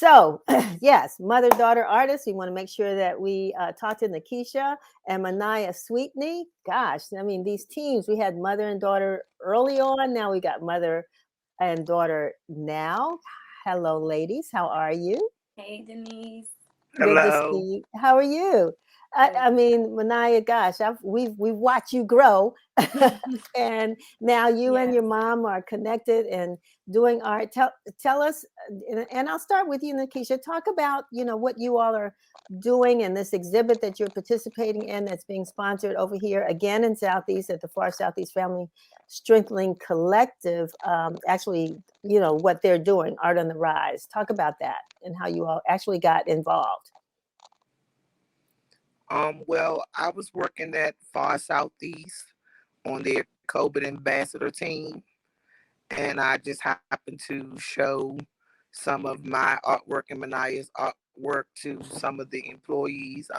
So, yes, mother-daughter artists. We want to make sure that we talk to Nikeesha and Myniah Sweetney. Gosh, I mean, these teams, we had mother and daughter early on. Now we got mother and daughter now. Hello, ladies. How are you? Hey Denise. Good to see Hello. you. How are you? I Good. mean, Myniah, gosh, we've watched you grow, and now you and your Yes. mom are connected and doing art. Tell us, and I'll start with you, Nikeesha. Talk about what you all are doing in this exhibit that you're participating in that's being sponsored over here again in Southeast at the Far Southeast Family Strengthening Collective. Actually, what they're doing, Art on the Rise. Talk about that and how you all actually got involved. Well, I was working at Far Southeast on their COVID ambassador team, and I just happened to show some of my artwork and Myniah's artwork to some of the employees,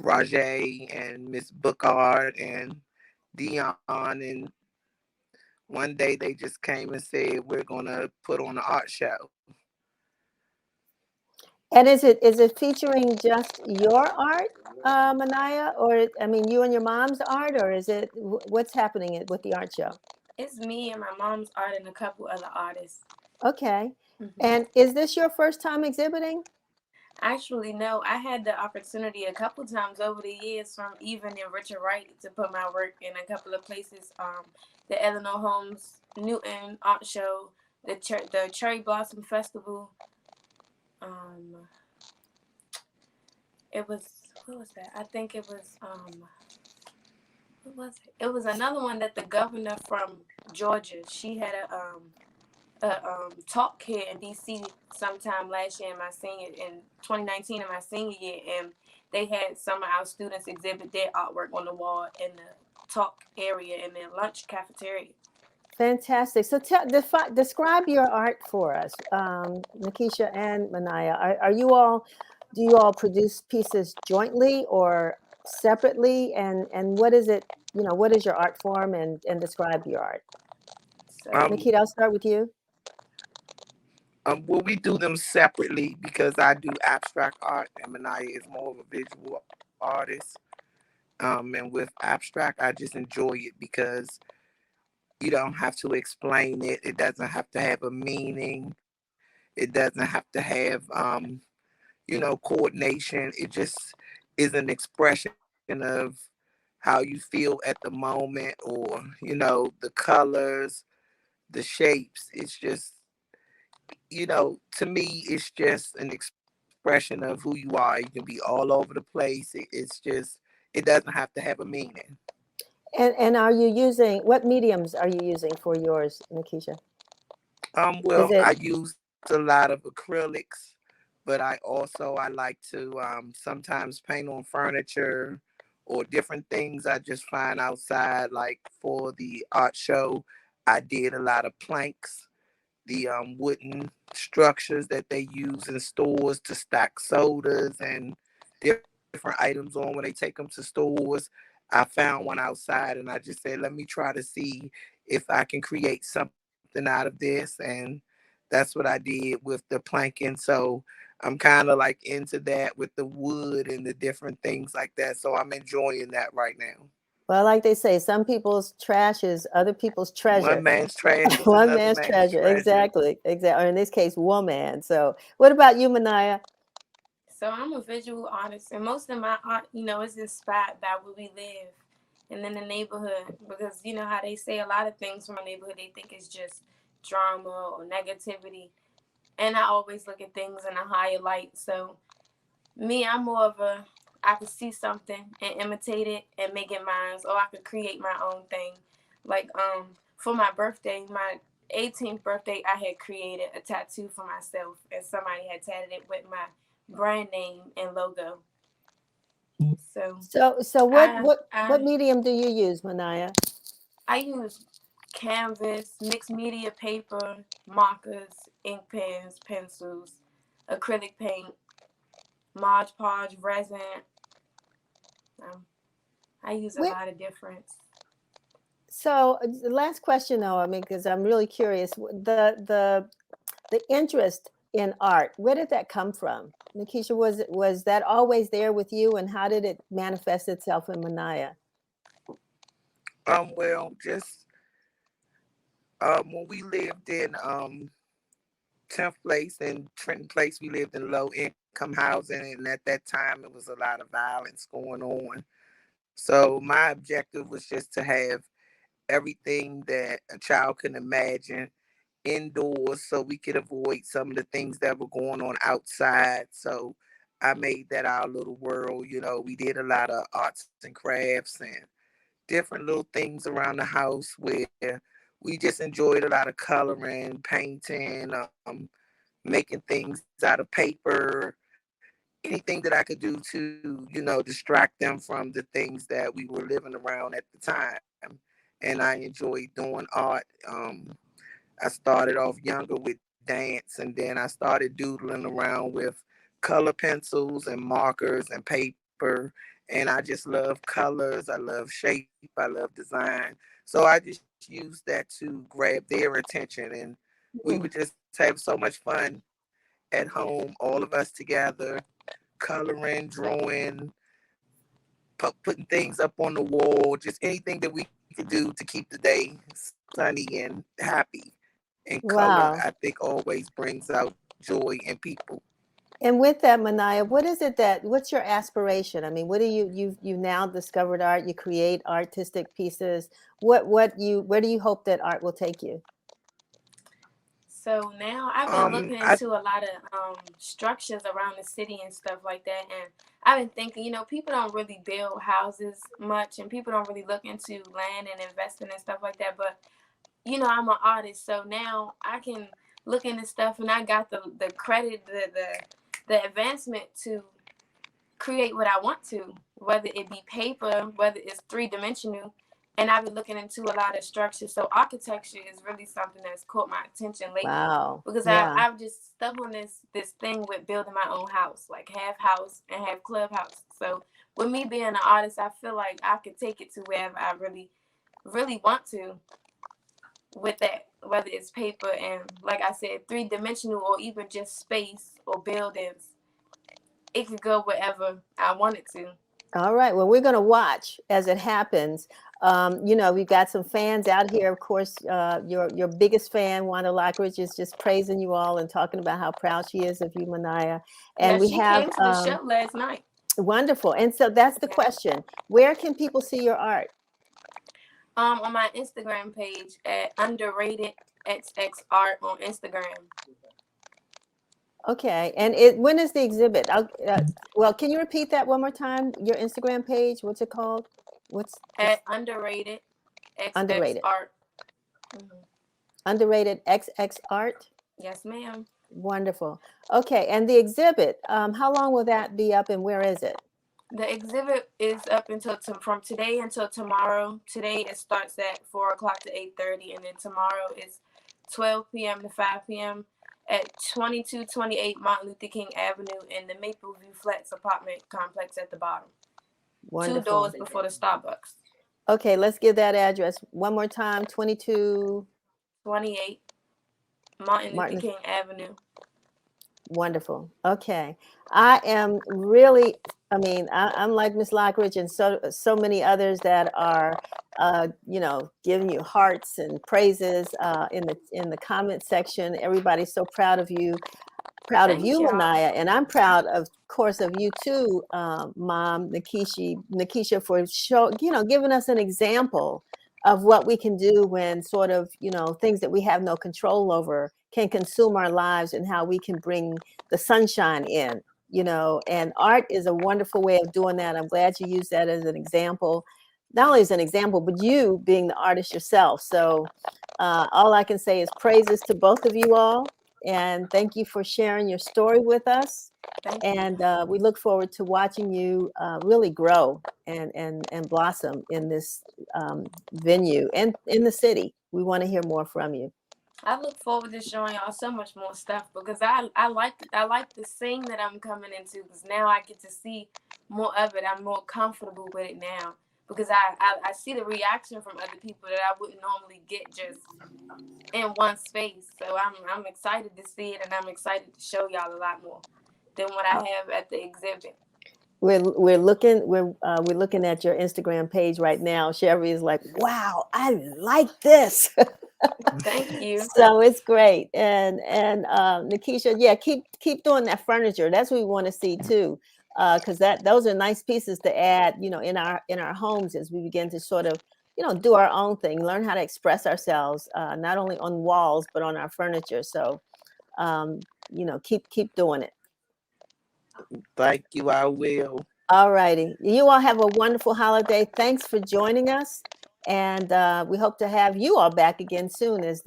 Rajay and Miss Bookard and Dion, and one day they just came and said we're gonna put on an art show. And is it featuring just your art, Myniah, or I mean, you and your mom's art, or is it what's happening with the art show? It's me and my mom's art and a couple other artists. Okay. hmm And is this your first time exhibiting? Actually, no, I had the opportunity a couple times over the years from even in Richard Wright to put my work in a couple of places. The Eleanor Holmes Newton Art Show, the Cherry Blossom Festival. Um, it was what was that? I think it was what was it? It was another one that the governor from Georgia. She had a talk here in DC sometime last year in my senior in 2019 in my senior year, and they had some of our students exhibit their artwork on the wall in the talk area in their lunch cafeteria. Fantastic. So describe your art for us, Nikeesha and Myniah. Do you all produce pieces jointly or separately? And what is it? What is your art form? And describe your art. So Um, Nikita, I'll start with you. well, we do them separately because I do abstract art and Myniah is more of a visual artist. And with abstract, I just enjoy it because you don't have to explain it. It doesn't have to have a meaning. It doesn't have to have, coordination. It just is an expression of how you feel at the moment, or the colors, the shapes. It's just, to me, it's just an expression of who you are. You can be all over the place. It's just, it doesn't have to have a meaning. And are you using what mediums are you using for yours, Nikisha? Is Well, it I use a lot of acrylics, but I like to sometimes paint on furniture or different things I just find outside. Like for the art show, I did a lot of planks, the wooden structures that they use in stores to stack sodas and different items on when they take them to stores. I found one outside and I just said, let me try to see if I can create something out of this. And that's what I did with the planking. So I'm kind of like into that with the wood and the different things like that. So I'm enjoying that right now. well, like they say, some people's trash is other people's One treasure. man's trash is One another man's man's treasure. treasure. Exactly. Exactly. Or in this case, woman. So what about you, Myniah? so I'm a visual artist, and most of my art, is inspired by where we live and in the neighborhood. Because you know how they say a lot of things from a neighborhood, they think it's just drama or negativity, and I always look at things in a higher light. So me, I'm more of a I could see something and imitate it and make it mine, or I could create my own thing. Like for my birthday, my 18th birthday, I had created a tattoo for myself, and somebody had tatted it with my brand name and logo. So So what I what what I medium do you use, Myniah? I use canvas, mixed media paper, markers, ink pens, pencils, acrylic paint, Mod Podge resin. Um, I use a What lot of different. so the last question though, I mean, because I'm really curious, the interest in art. Where did that come from? Nikeesha, was that always there with you, and how did it manifest itself in Myniah? Well, just when we lived in 10th Place and Trenton Place, we lived in low income housing, and at that time it was a lot of violence going on. So my objective was just to have everything that a child can imagine indoors so we could avoid some of the things that were going on outside. So I made that our little world. We did a lot of arts and crafts and different little things around the house where we just enjoyed a lot of coloring, painting, making things out of paper, anything that I could do to, distract them from the things that we were living around at the time. And I enjoyed doing art. I started off younger with dance, and then I started doodling around with color pencils and markers and paper. And I just love colors. I love shape. I love design. So I just used that to grab their attention. And we would just have so much fun at home, all of us together, coloring, drawing, putting things up on the wall, just anything that we could do to keep the day sunny and happy. And color, Wow. I think, always brings out joy in people. And with that, Myniah, what is it what's your aspiration? I mean, what do you've now discovered art, you create artistic pieces. Where do you hope that art will take you? So now I've been looking I into a lot of structures around the city and stuff like that, and I've been thinking, people don't really build houses much, and people don't really look into land and investing and stuff like that. But I'm an artist, so now I can look into stuff, and I got the credit, the advancement to create what I want to, whether it be paper, whether it's three-dimensional. And I've been looking into a lot of structure. So architecture is really something that's caught my attention lately, Wow. because Yeah. I've just stuck on this thing with building my own house, like half house and half clubhouse. So with me being an artist, I feel like I could take it to wherever I really, really want to with that, whether it's paper and, like I said, three-dimensional, or even just space or buildings. It could go wherever I want it to. All right. Well, we're going to watch as it happens. We've got some fans out here. Of course, your biggest fan, Wanda Lockridge, is just praising you all and talking about how proud she is of you, Myniah. And Yeah, we she have came to the show last night. wonderful. And so that's the Yeah. question: where can people see your art? On my Instagram page at underrated xxart on Instagram. Okay. And when is the exhibit? Well, can you repeat that one more time? Your Instagram page? What's it called? What's At underrated underrated? xxart. Mm-hmm. Underrated XX art. Yes, ma'am. Wonderful. Okay. And the exhibit, how long will that be up, and where is it? The exhibit is up until from today until tomorrow. Today it starts at 4 o'clock to 8:30, and then tomorrow is 12 p.m. to 5 p.m. at 2228 Martin Luther King Avenue in the Mapleview Flats apartment complex at the bottom. Wonderful. 2 doors before the Starbucks. Okay, let's give that address one more time. 28 Martin Martin. Luther King Avenue. Wonderful. Okay. I am really, I'm like Miss Lockridge and so many others that are, giving you hearts and praises in the comment section. Everybody's so proud of you. Proud of you, Myniah, and I'm proud, of course, of you too, Mom Nikeesha, for giving us an example of what we can do when sort of things that we have no control over can consume our lives, and how we can bring the sunshine in. And art is a wonderful way of doing that. I'm glad you used that as an example, not only as an example, but you being the artist yourself. So all I can say is praises to both of you all. And thank you for sharing your story with us. And we look forward to watching you really grow and blossom in this venue and in the city. We want to hear more from you. I look forward to showing y'all so much more stuff, because I like the scene that I'm coming into, because now I get to see more of it. I'm more comfortable with it now, because I see the reaction from other people that I wouldn't normally get just in one space. So I'm excited to see it, and I'm excited to show y'all a lot more than what I have at the exhibit. We're looking at your Instagram page right now. Shevry is like, wow, I like this. Thank you. So it's great. And Nikeesha, yeah, keep doing that furniture. That's what we want to see too. Because those are nice pieces to add, you know, in our homes as we begin to sort of, you know, do our own thing, learn how to express ourselves, not only on walls, but on our furniture. So you know, keep doing it. Thank you. I will. All righty. You all have a wonderful holiday. Thanks for joining us. And we hope to have you all back again soon as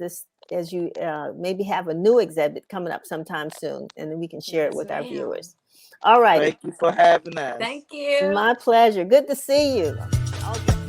you maybe have a new exhibit coming up sometime soon, and then we can share it Yes, with our ma'am. viewers. All righty. Thank you for having us. Thank you. My pleasure. Good to see you. Okay.